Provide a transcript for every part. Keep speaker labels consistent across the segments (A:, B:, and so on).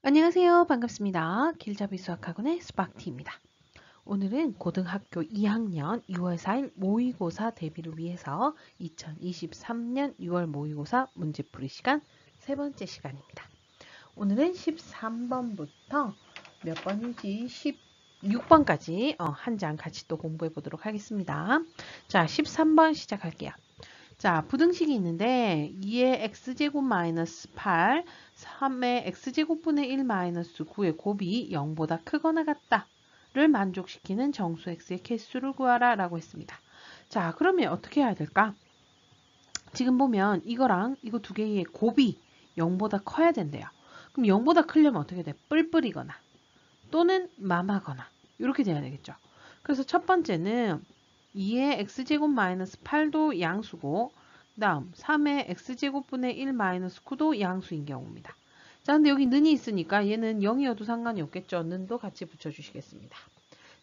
A: 안녕하세요. 반갑습니다. 길잡이 수학학원의 스파티입니다. 오늘은 고등학교 2학년 6월 4일 모의고사 대비를 위해서 2023년 6월 모의고사 문제풀이 시간 세 번째 시간입니다. 오늘은 13번부터 몇 번인지 16번까지 한 장 같이 또 공부해 보도록 하겠습니다. 자, 13번 시작할게요. 자, 부등식이 있는데 2의 x제곱 마이너스 8, 3의 x제곱분의 1 마이너스 9의 곱이 0보다 크거나 같다를 만족시키는 정수 x의 개수를 구하라 라고 했습니다. 자, 그러면 어떻게 해야 될까? 지금 보면 이거랑 이거 두 개의 곱이 0보다 커야 된대요. 그럼 0보다 크려면 어떻게 돼? 뿔뿔이거나 또는 맘하거나 이렇게 돼야 되겠죠. 그래서 첫 번째는 2의 x제곱 마이너스 8도 양수고 그 다음 3의 x제곱분의 1 마이너스 9도 양수인 경우입니다. 자, 근데 여기 는이 있으니까 얘는 0이어도 상관이 없겠죠. 는도 같이 붙여주시겠습니다.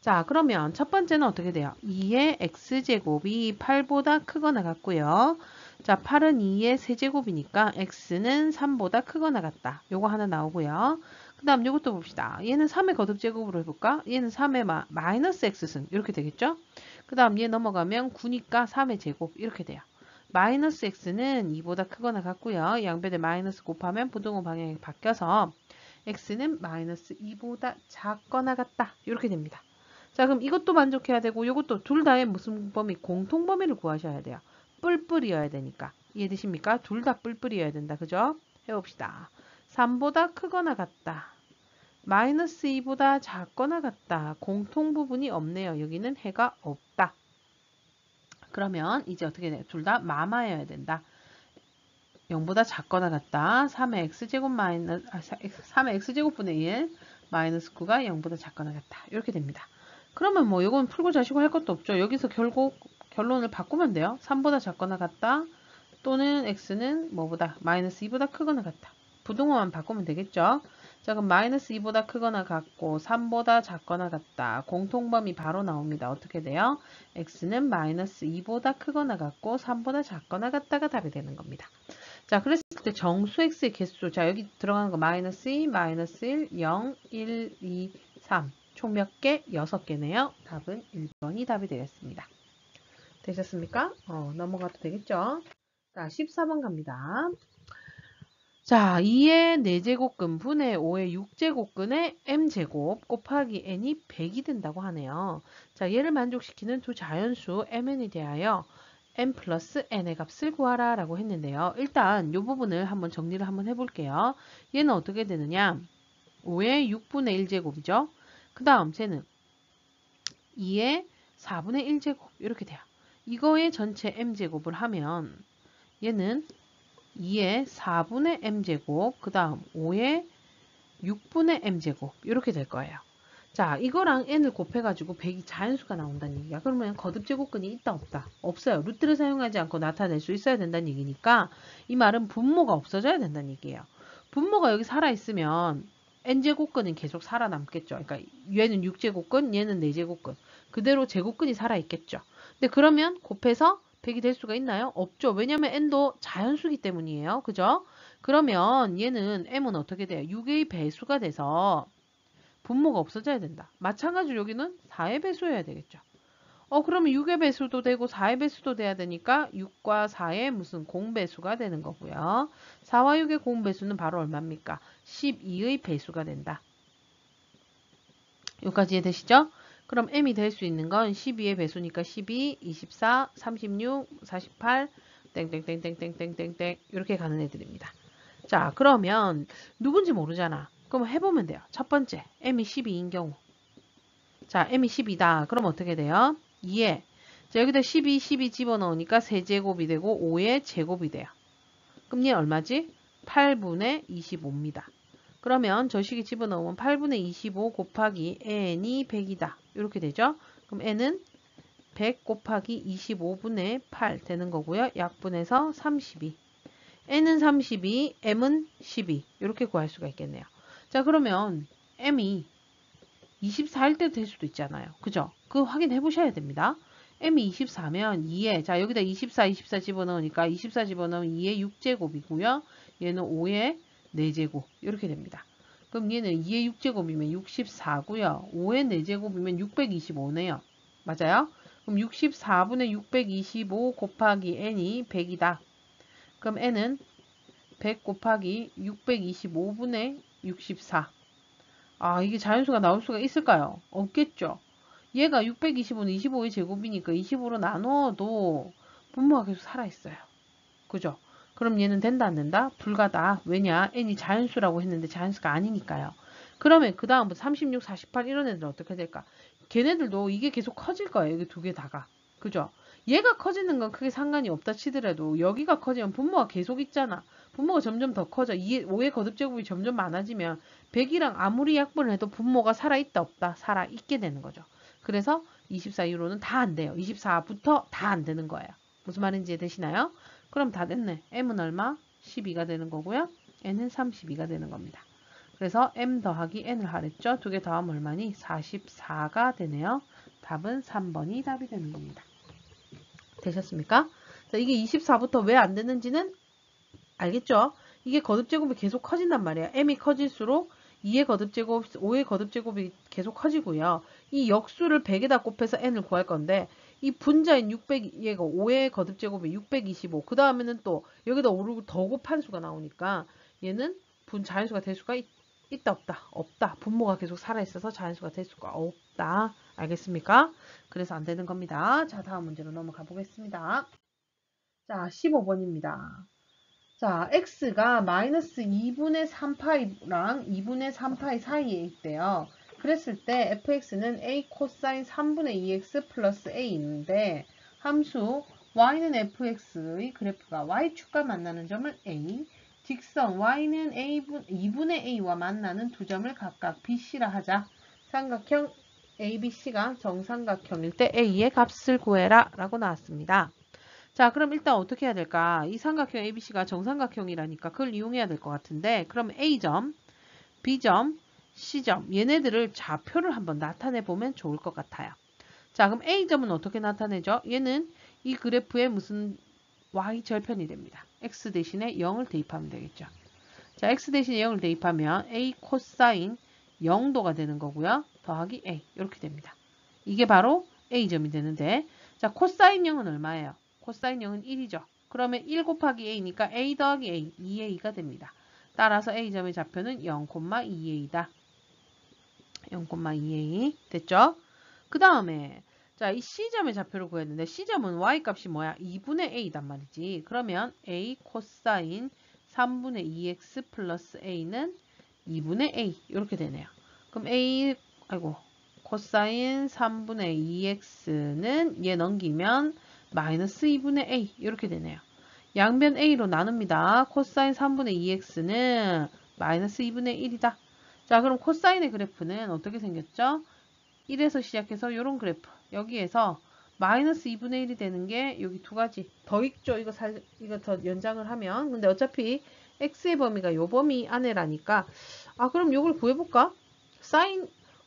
A: 자, 그러면 첫 번째는 어떻게 돼요? 2의 x제곱이 8보다 크거나 같고요. 자, 8은 2의 세제곱이니까 x는 3보다 크거나 같다. 요거 하나 나오고요. 그 다음 요것도 봅시다. 얘는 3의 거듭제곱으로 해볼까? 얘는 3의 마이너스 x승 이렇게 되겠죠? 그 다음 얘 넘어가면 9니까 3의 제곱 이렇게 돼요. 마이너스 x는 2보다 크거나 같고요. 양변에 마이너스 곱하면 부등호 방향이 바뀌어서 x는 마이너스 2보다 작거나 같다. 이렇게 됩니다. 자, 그럼 이것도 만족해야 되고 이것도 둘 다의 무슨 범위? 공통범위를 구하셔야 돼요. 뿔뿔이어야 되니까. 이해되십니까? 둘 다 뿔뿔이어야 된다. 그죠? 해봅시다. 3보다 크거나 같다. 마이너스 2보다 작거나 같다. 공통 부분이 없네요. 여기는 해가 없다. 그러면 이제 어떻게 돼요? 둘 다 마마여야 된다. 0보다 작거나 같다. 3의 x제곱 마이너스 3의 x제곱분의 1 마이너스 9가 0보다 작거나 같다. 이렇게 됩니다. 그러면 뭐 이건 풀고 자시고 할 것도 없죠. 여기서 결국 결론을 바꾸면 돼요. 3보다 작거나 같다. 또는 x는 뭐보다 마이너스 2보다 크거나 같다. 부등호만 바꾸면 되겠죠. 자, 그럼 마이너스 2보다 크거나 같고 3보다 작거나 같다. 공통범위 바로 나옵니다. 어떻게 돼요? x는 마이너스 2보다 크거나 같고 3보다 작거나 같다가 답이 되는 겁니다. 자, 그랬을 때 정수 x의 개수. 자, 여기 들어가는 거 마이너스 2, 마이너스 1, 0, 1, 2, 3. 총 몇 개? 6개네요. 답은 1번이 답이 되겠습니다. 되셨습니까? 넘어가도 되겠죠? 자, 14번 갑니다. 자, 2의 4제곱근 분의 5의 6제곱근의 m제곱 곱하기 n이 100이 된다고 하네요. 자, 얘를 만족시키는 두 자연수 mn에 대하여 n 플러스 n의 값을 구하라 라고 했는데요. 일단 이 부분을 한번 정리를 한번 해볼게요. 얘는 어떻게 되느냐? 5의 6분의 1제곱이죠. 그 다음 쟤는 2의 4분의 1제곱 이렇게 돼요. 이거의 전체 m제곱을 하면 얘는 2의 4분의 m제곱, 그 다음 5의 6분의 m제곱 이렇게 될 거예요. 자, 이거랑 n을 곱해가지고 100이 자연수가 나온다는 얘기야. 그러면 거듭제곱근이 있다 없다? 없어요. 루트를 사용하지 않고 나타낼 수 있어야 된다는 얘기니까 이 말은 분모가 없어져야 된다는 얘기예요. 분모가 여기 살아있으면 n제곱근은 계속 살아남겠죠. 그러니까 얘는 6제곱근, 얘는 4제곱근. 그대로 제곱근이 살아있겠죠. 근데 그러면 곱해서 100이 될 수가 있나요? 없죠. 왜냐면 n도 자연수기 때문이에요. 그죠? 그러면 얘는 m은 어떻게 돼요? 6의 배수가 돼서 분모가 없어져야 된다. 마찬가지로 여기는 4의 배수여야 되겠죠. 그러면 6의 배수도 되고 4의 배수도 돼야 되니까 6과 4의 무슨 공배수가 되는 거고요. 4와 6의 공배수는 바로 얼마입니까? 12의 배수가 된다. 여기까지 이해되시죠? 그럼 m이 될 수 있는 건 12의 배수니까 12, 24, 36, 48, 땡땡땡땡땡땡땡땡 이렇게 가는 애들입니다. 자, 그러면 누군지 모르잖아. 그럼 해보면 돼요. 첫 번째, m이 12인 경우. 자, m이 12다. 그럼 어떻게 돼요? 2에 자, 여기다 12, 12 집어넣으니까 세제곱이 되고 5의 제곱이 돼요. 그럼 얘 얼마지? 8분의 25입니다. 그러면 저 식이 집어넣으면 8분의 25 곱하기 n이 100이다. 이렇게 되죠? 그럼 n은 100 곱하기 25분의 8 되는 거고요. 약분해서 32. n은 32, m은 12. 이렇게 구할 수가 있겠네요. 자, 그러면 m이 24일 때 될 수도 있잖아요. 그죠? 그거 확인해 보셔야 됩니다. m이 24면 2에 자, 여기다 24, 24 집어넣으니까 24 집어넣으면 2의 6제곱이고요. 얘는 5의 4제곱 이렇게 됩니다. 그럼 얘는 2의 6제곱이면 64고요. 5의 4제곱이면 625네요. 맞아요? 그럼 64분의 625 곱하기 n이 100이다. 그럼 n은 100 곱하기 625분의 64. 아, 이게 자연수가 나올 수가 있을까요? 없겠죠. 얘가 625는 25의 제곱이니까 25로 나눠도 분모가 계속 살아있어요. 그죠? 그럼 얘는 된다 안 된다? 불가다. 왜냐? n이 자연수라고 했는데 자연수가 아니니까요. 그러면 그 다음부터 36, 48 이런 애들은 어떻게 될까? 걔네들도 이게 계속 커질 거예요. 여기 두 개 다가. 그죠? 얘가 커지는 건 크게 상관이 없다 치더라도 여기가 커지면 분모가 계속 있잖아. 분모가 점점 더 커져. 5의 거듭제곱이 점점 많아지면 100이랑 아무리 약분을 해도 분모가 살아있다 없다? 살아있게 되는 거죠. 그래서 24 이후로는 다 안 돼요. 24부터 다 안 되는 거예요. 무슨 말인지 되시나요? 그럼 다 됐네. m은 얼마? 12가 되는 거고요. n은 32가 되는 겁니다. 그래서 m 더하기 n을 하랬죠. 두 개 더하면 얼마니? 44가 되네요. 답은 3번이 답이 되는 겁니다. 되셨습니까? 자, 이게 24부터 왜 안 되는지는 알겠죠? 이게 거듭제곱이 계속 커진단 말이에요. m이 커질수록 2의 거듭제곱, 5의 거듭제곱이 계속 커지고요. 이 역수를 100에다 곱해서 n을 구할 건데 이 분자인 600, 얘가 5의 거듭제곱이 625. 그 다음에는 또 여기다 5를 더 곱한 수가 나오니까 얘는 자연수가 될 수가 있다 없다? 없다. 분모가 계속 살아있어서 자연수가 될 수가 없다. 알겠습니까? 그래서 안 되는 겁니다. 자, 다음 문제로 넘어가 보겠습니다. 자, 15번입니다. 자, x가 마이너스 2분의 3파이랑 2분의 3파이 사이에 있대요. 그랬을 때 fx는 a 코사인 3분의 2x 플러스 a인데 함수 y는 fx의 그래프가 y축과 만나는 점을 a, 직선 y는 2분의 a와 만나는 두 점을 각각 bc라 하자. 삼각형 abc가 정삼각형일 때 a의 값을 구해라 라고 나왔습니다. 자, 그럼 일단 어떻게 해야 될까? 이 삼각형 ABC가 정삼각형이라니까 그걸 이용해야 될 것 같은데 그럼 A점, B점, C점 얘네들을 좌표를 한번 나타내 보면 좋을 것 같아요. 자, 그럼 A점은 어떻게 나타내죠? 얘는 이 그래프의 무슨 Y절편이 됩니다. X 대신에 0을 대입하면 되겠죠. 자, X 대신에 0을 대입하면 A 코사인 0도가 되는 거고요. 더하기 A 이렇게 됩니다. 이게 바로 A점이 되는데 자, 코사인 0은 얼마예요? 코사인 0은 1이죠. 그러면 1 곱하기 a니까 a 더하기 a, 2a가 됩니다. 따라서 a점의 좌표는 0,2a다. 0,2a 됐죠? 그 다음에 자, 이 C점의 좌표를 구했는데 C점은 Y값이 뭐야? 2분의 A단 말이지. 그러면 A 코사인 3분의 2X 플러스 A는 2분의 A 이렇게 되네요. 그럼 A 코사인 3분의 2X는 얘 넘기면 마이너스 2분의 A 이렇게 되네요. 양변 A로 나눕니다. 코사인 3분의 2X는 마이너스 2분의 1이다. 자, 그럼 코사인의 그래프는 어떻게 생겼죠? 1에서 시작해서 이런 그래프. 여기에서 마이너스 2분의 1이 되는 게 여기 두 가지. 더 있죠? 이거 더 연장을 하면. 근데 어차피 x의 범위가 요 범위 안에라니까. 아, 그럼 요걸 구해볼까?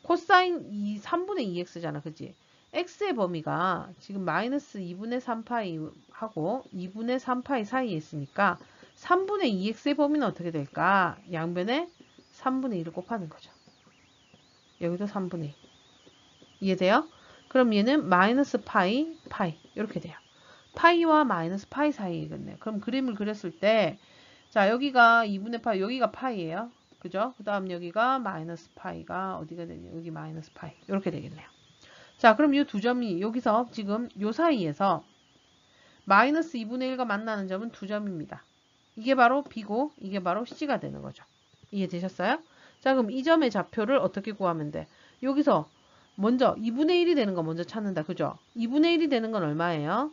A: 코사인 3분의 2x잖아. 그치? x의 범위가 지금 마이너스 2분의 3파이 하고 2분의 3파이 사이에 있으니까 3분의 2x의 범위는 어떻게 될까? 양변에 3분의 1을 곱하는 거죠. 여기도 3분의 2. 이해돼요? 그럼 얘는 마이너스 파이 이렇게 돼요. 파이와 마이너스 파이 사이이겠네요. 그럼 그림을 그렸을 때 자, 여기가 2분의 파이, 여기가 파이예요. 그죠? 그 다음 여기가 마이너스 파이가 어디가 되냐? 여기 마이너스 파이 이렇게 되겠네요. 자, 그럼 이 두 점이 여기서 지금 요 사이에서 마이너스 2분의 1과 만나는 점은 두 점입니다. 이게 바로 B고 이게 바로 C가 되는 거죠. 이해되셨어요? 자, 그럼 이 점의 좌표를 어떻게 구하면 돼? 여기서 먼저 2분의 1이 되는 거 먼저 찾는다. 그죠? 2분의 1이 되는 건 얼마예요?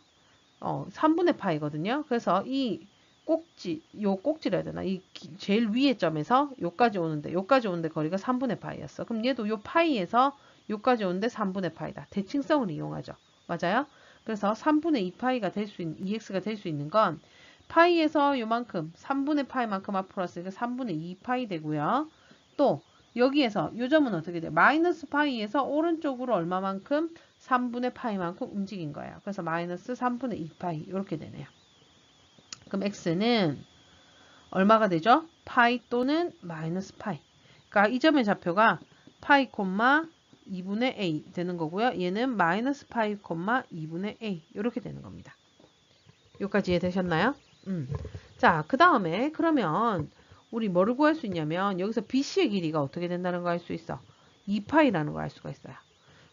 A: 3분의 파이거든요. 그래서 이 꼭지라 해야 되나? 이 제일 위의 점에서 요까지 오는데 거리가 3분의 파이였어. 그럼 얘도 요 파이에서 요까지 오는데 3분의 파이다. 대칭성을 이용하죠. 맞아요? 그래서 3분의 2파이가 될 수 있는, 2x가 될 수 있는 건 파이에서 요만큼, 3분의 파이만큼 앞으로 왔으니까 3분의 2파이 되고요. 또 여기에서 요 점은 어떻게 돼요? 마이너스 파이에서 오른쪽으로 얼마만큼? 3분의 파이만큼 움직인 거예요. 그래서 마이너스 3분의 2파이 이렇게 되네요. 그럼 x는 얼마가 되죠? 파이 또는 마이너스 파이. 그러니까 이 점의 좌표가 파이, 2분의 a 되는 거고요. 얘는 마이너스 파이, 2분의 a 이렇게 되는 겁니다. 여기까지 이해되셨나요? 자, 그 다음에 그러면 우리 뭐를 구할 수 있냐면 여기서 BC의 길이가 어떻게 된다는 거 알 수 있어. 2파이라는 거 알 수가 있어요.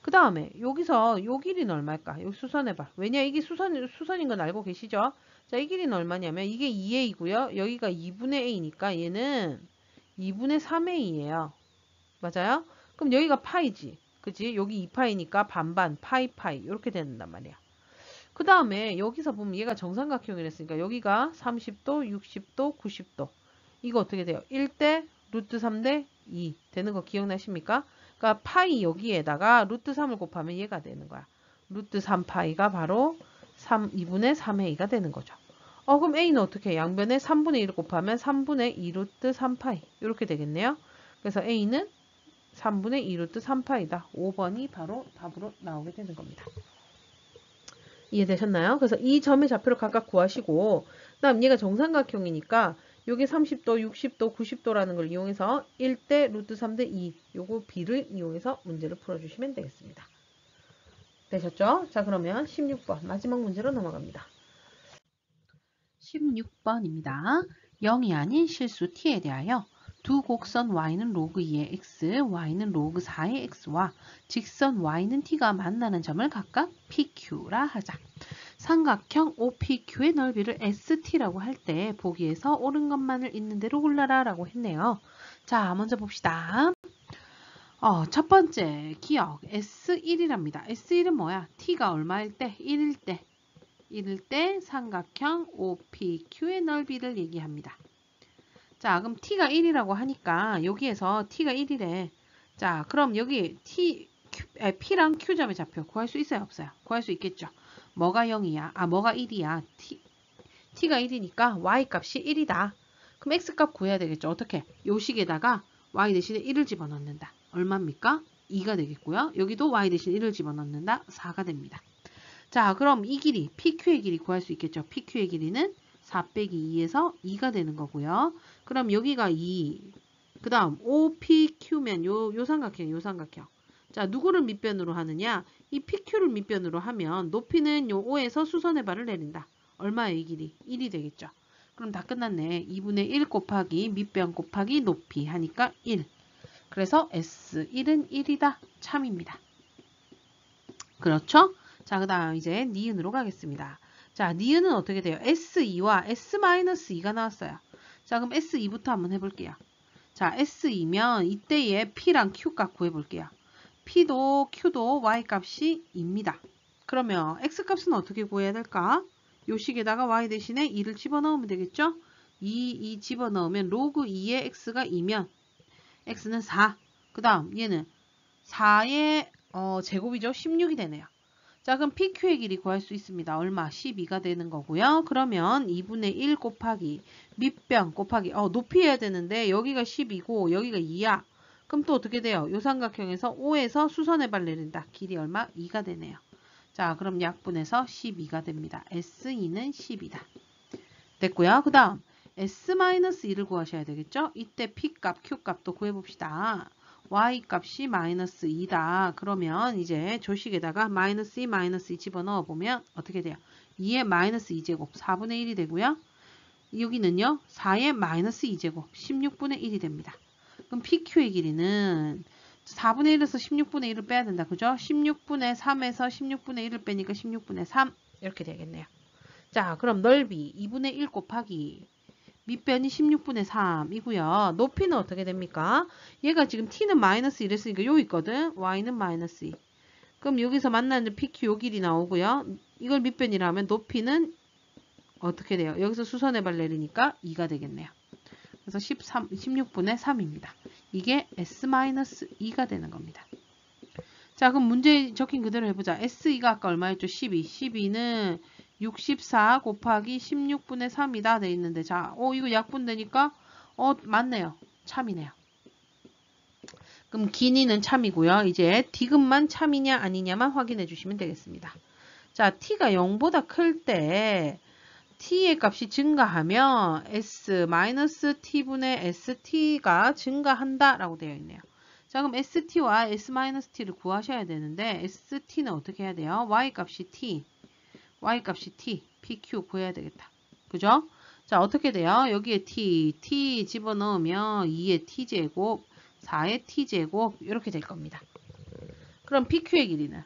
A: 그 다음에 여기서 요 길이는 얼마일까? 여기 수선해봐. 왜냐 이게 수선인 건 알고 계시죠? 자, 이 길이는 얼마냐면 이게 2a이고요. 여기가 2분의 a니까 얘는 2분의 3a예요. 맞아요? 그럼 여기가 파이지. 그지? 여기 2파이니까 반반, 파이 이렇게 된단 말이야. 그 다음에 여기서 보면 얘가 정삼각형이랬으니까 여기가 30도, 60도, 90도. 이거 어떻게 돼요? 1대 루트 3대 2 되는 거 기억나십니까? 그러니까 파이 여기에다가 루트 3을 곱하면 얘가 되는 거야. 루트 3파이가 바로 2분의 3a가 되는 거죠. 그럼 a는 어떻게 해? 양변에 3분의 1을 곱하면 3분의 2 루트 3파이 이렇게 되겠네요. 그래서 a는 3분의 2 루트 3파이다. 5번이 바로 답으로 나오게 되는 겁니다. 이해되셨나요? 그래서 이 점의 좌표를 각각 구하시고 그 다음 얘가 정삼각형이니까 요게 30도, 60도, 90도라는 걸 이용해서 1대 루트 3대 2 요거 b를 이용해서 문제를 풀어주시면 되겠습니다. 되셨죠? 자, 그러면 16번 마지막 문제로 넘어갑니다. 16번입니다. 0이 아닌 실수 t에 대하여 두 곡선 y는 로그 2의 x, y는 로그 4의 x와 직선 y는 t가 만나는 점을 각각 pq라 하자. 삼각형 OPQ의 넓이를 ST라고 할 때 보기에서 옳은 것만을 있는 대로 골라라 라고 했네요. 자, 먼저 봅시다. 첫 번째 기억 S1이랍니다. S1은 뭐야? T가 얼마일 때? 1일 때 삼각형 OPQ의 넓이를 얘기합니다. 자, 그럼 T가 1이라고 하니까 여기에서 T가 1이래. 자, 그럼 여기 P랑 Q점의 좌표 구할 수 있어요? 없어요? 구할 수 있겠죠. 뭐가 0이야? 뭐가 1이야? T가 1이니까 Y 값이 1이다. 그럼 X 값 구해야 되겠죠. 어떻게? 요 식에다가 Y 대신에 1을 집어넣는다. 얼마입니까? 2가 되겠고요. 여기도 Y 대신 1을 집어넣는다. 4가 됩니다. 자, 그럼 이 길이, PQ의 길이 구할 수 있겠죠. PQ의 길이는 4 빼기 2에서 2가 되는 거고요. 그럼 여기가 2. 그 다음 OPQ면 요 삼각형. 자, 누구를 밑변으로 하느냐? 이 PQ를 밑변으로 하면 높이는 요 O에서 수선의 발을 내린다. 얼마예요, 이 길이? 1이 되겠죠. 그럼 다 끝났네. 2분의 1 곱하기 밑변 곱하기 높이 하니까 1. 그래서 S1은 1이다. 참입니다. 그렇죠? 자, 그 다음 이제 니은으로 가겠습니다. 자, 니은은 어떻게 돼요? S2와 S-2가 나왔어요. 자, 그럼 S2부터 한번 해볼게요. 자, S2면 이때의 P랑 Q 값 구해볼게요. P도 Q도 Y 값이 2입니다. 그러면 X 값은 어떻게 구해야 될까? 요 식에다가 Y 대신에 2를 집어넣으면 되겠죠? 2 집어넣으면 로그 2의 X가 2면 X는 4. 그 다음 얘는 4의 제곱이죠. 16이 되네요. 자, 그럼 PQ의 길이 구할 수 있습니다. 얼마? 12가 되는 거고요. 그러면 2분의 1 곱하기 밑변 곱하기 높이 해야 되는데 여기가 10이고 여기가 2야. 그럼 또 어떻게 돼요? 요 삼각형에서 O에서 수선의 발 내린다. 길이 얼마? 2가 되네요. 자, 그럼 약분해서 12가 됩니다. S2는 10이다. 됐고요. 그 다음 S-2를 구하셔야 되겠죠? 이때 P값, Q값도 구해봅시다. Y값이 마이너스 2다. 그러면 이제 조식에다가 마이너스 2 집어넣어 보면 어떻게 돼요? 2의 마이너스 2제곱 4분의 1이 되고요. 여기는요. 4의 마이너스 2제곱 16분의 1이 됩니다. 그럼 PQ의 길이는 4분의 1에서 16분의 1을 빼야 된다. 그죠? 16분의 3에서 16분의 1을 빼니까 16분의 3 이렇게 되겠네요. 자, 그럼 넓이 2분의 1 곱하기 밑변이 16분의 3이고요. 높이는 어떻게 됩니까? 얘가 지금 t는 마이너스 1했으니까 요 있거든. y는 마이너스 2. 그럼 여기서 만나는 PQ 요 길이 나오고요. 이걸 밑변이라면 높이는 어떻게 돼요? 여기서 수선의 발 내리니까 2가 되겠네요. 그래서 16분의 3입니다. 이게 S-2가 되는 겁니다. 자, 그럼 문제 적힌 그대로 해보자. S2가 아까 얼마였죠? 12. 12는 64 곱하기 16분의 3이다 돼 있는데 자, 이거 약분되니까 맞네요. 참이네요. 그럼 길이는 참이고요. 이제 디귿만 참이냐 아니냐만 확인해 주시면 되겠습니다. 자, t가 0보다 클 때 t의 값이 증가하면 s-t분의 st가 증가한다 라고 되어 있네요. 자, 그럼 st와 s-t를 구하셔야 되는데 st는 어떻게 해야 돼요? y 값이 t, pq 구해야 되겠다. 그죠? 자, 어떻게 돼요? 여기에 t 집어넣으면 2의 t제곱, 4의 t제곱 이렇게 될 겁니다. 그럼 pq의 길이는?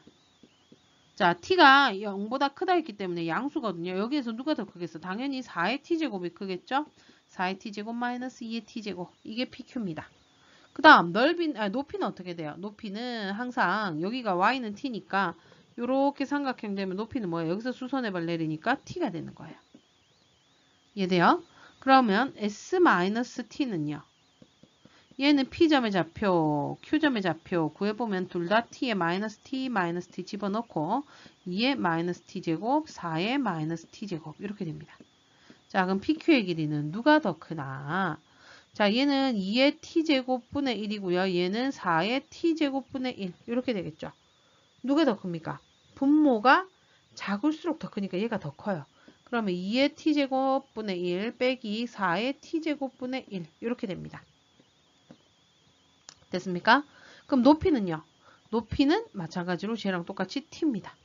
A: 자, t가 0보다 크다 했기 때문에 양수거든요. 여기에서 누가 더 크겠어? 당연히 4의 t제곱이 크겠죠? 4의 t제곱 마이너스 2의 t제곱. 이게 pq입니다. 그 다음 높이는 어떻게 돼요? 높이는 항상 여기가 y는 t니까 이렇게 삼각형 되면 높이는 뭐예요? 여기서 수선의 발 내리니까 t가 되는 거예요. 이해돼요? 그러면 s-t는요. 얘는 P점의 좌표, Q점의 좌표 구해보면 둘 다 T에 마이너스 T 집어넣고 2의 마이너스 T제곱, 4의 마이너스 T제곱 이렇게 됩니다. 자, 그럼 PQ의 길이는 누가 더 크나? 자, 얘는 2의 T제곱분의 1이고요. 얘는 4의 T제곱분의 1 이렇게 되겠죠. 누가 더 큽니까? 분모가 작을수록 더 크니까 얘가 더 커요. 그러면 2의 T제곱분의 1 빼기 4의 T제곱분의 1 이렇게 됩니다. 됐습니까? 그럼 높이는요? 높이는 마찬가지로 쟤랑 똑같이 t입니다.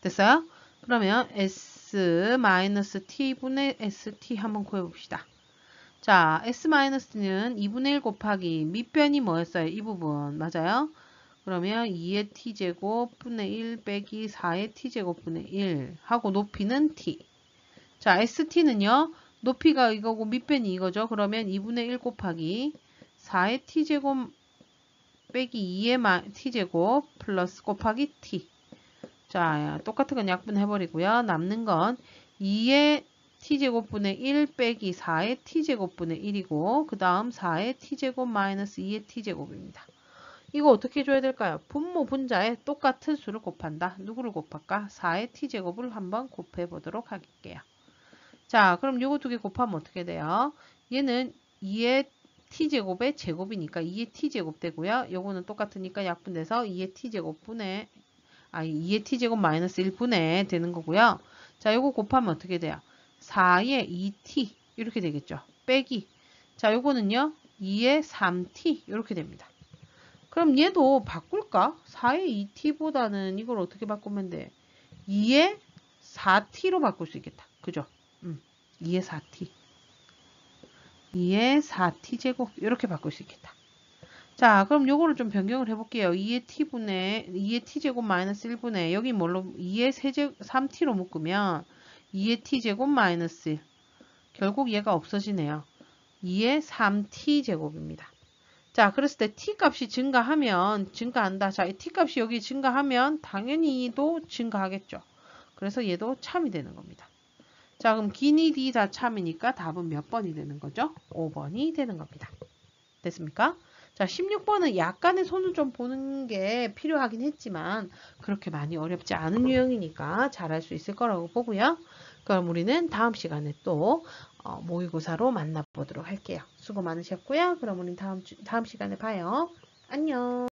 A: 됐어요? 그러면 s-t분의 st 한번 구해봅시다. 자, s-t는 2분의 1 곱하기 밑변이 뭐였어요? 이 부분. 맞아요? 그러면 2의 t제곱 분의 1 빼기 4의 t제곱분의 1 하고 높이는 t. 자, st는요? 높이가 이거고 밑변이 이거죠. 그러면 2분의 1 곱하기 4의 t제곱 빼기 2의 t제곱 플러스 곱하기 t. 자, 똑같은 건 약분해버리고요. 남는 건 2의 t제곱분의 1 빼기 4의 t제곱분의 1이고 그 다음 4의 t제곱 마이너스 2의 t제곱입니다. 이거 어떻게 해줘야 될까요? 분모 분자에 똑같은 수를 곱한다. 누구를 곱할까? 4의 t제곱을 한번 곱해보도록 할게요. 자, 그럼 요거 두 개 곱하면 어떻게 돼요? 얘는 2의 t제곱의 제곱이니까 2의 t제곱 되고요. 요거는 똑같으니까 약분돼서 2의 t제곱 마이너스 1분의 되는 거고요. 자, 요거 곱하면 어떻게 돼요? 4의 2t 이렇게 되겠죠. 빼기. 자, 요거는요. 2의 3t 이렇게 됩니다. 그럼 얘도 바꿀까? 4의 2t보다는 이걸 어떻게 바꾸면 돼? 2의 4t로 바꿀 수 있겠다. 그죠? 2의 4t. 2의 4t 제곱 이렇게 바꿀 수 있겠다. 자, 그럼 요거를 좀 변경을 해볼게요. 2의 t 제곱 마이너스 1분의 여기 뭘로 2의 3t로 묶으면 2의 t 제곱 마이너스 1. 결국 얘가 없어지네요. 2의 3t 제곱입니다. 자, 그랬을 때 t 값이 증가한다. 자, 이 t 값이 여기 증가하면 당연히 얘도 증가하겠죠. 그래서 얘도 참이 되는 겁니다. 자, 그럼 기니 D 다 참이니까 답은 몇 번이 되는 거죠? 5번이 되는 겁니다. 됐습니까? 자, 16번은 약간의 손을 좀 보는 게 필요하긴 했지만 그렇게 많이 어렵지 않은 유형이니까 잘할 수 있을 거라고 보고요. 그럼 우리는 다음 시간에 또 모의고사로 만나보도록 할게요. 수고 많으셨고요. 그럼 우리는 다음 시간에 봐요. 안녕.